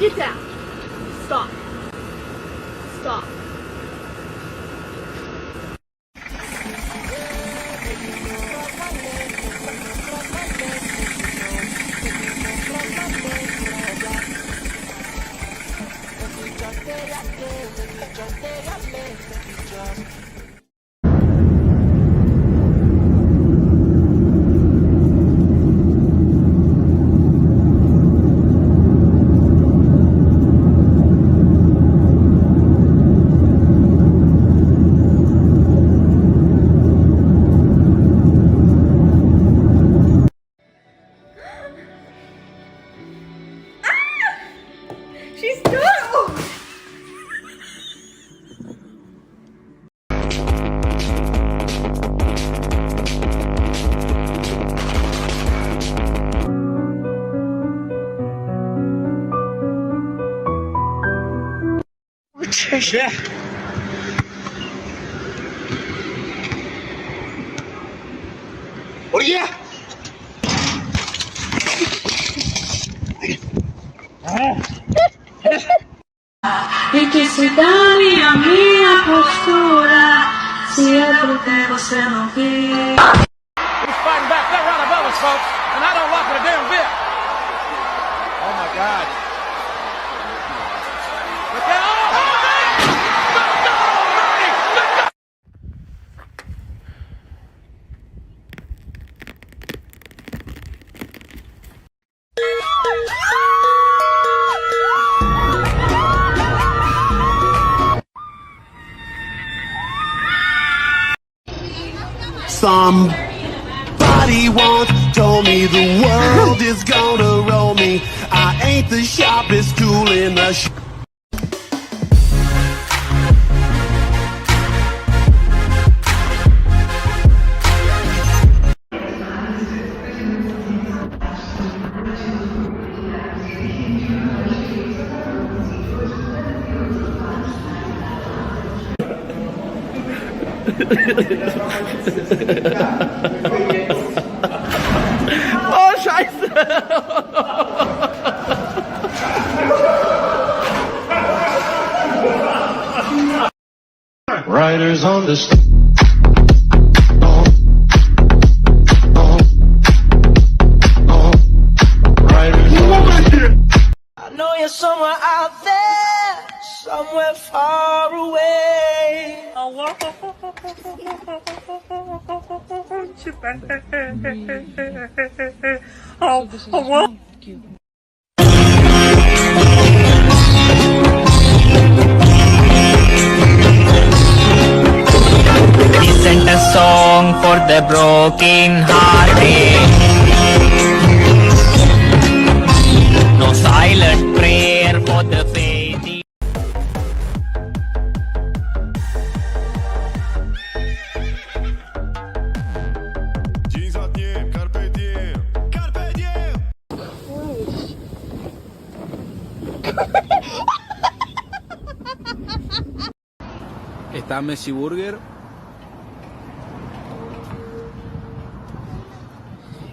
Get down. Stop. Stop. She's good. Oh. Yeah. Oh yeah. E que se dane a minha postura, se é porque você não quer. He's fighting back. They're right above us, folks, and I don't like it a damn bit. Oh my God. Look out! Somebody once told me the world is gonna roll me. I ain't the sharpest tool in the Oh, scheiße! Riders on the I know you're somewhere out there, somewhere far away. He sent a song for the broken hearted. No silent prayer for the faithful. Está Messi Burger.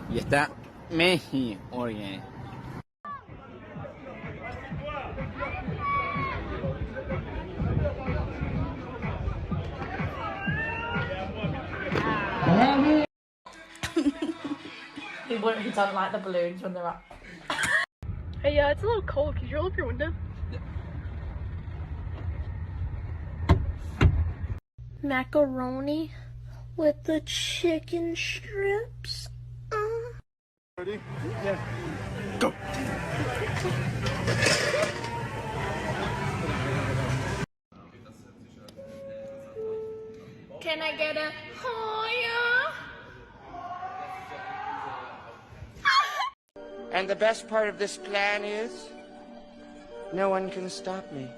Y está Messi Burger. He doesn't like the balloons when they're up. Hey, it's a little cold. Could you roll up your window? Macaroni with the chicken strips. Ready? Yeah. Go. Can I get a Hoya? And the best part of this plan is, no one can stop me.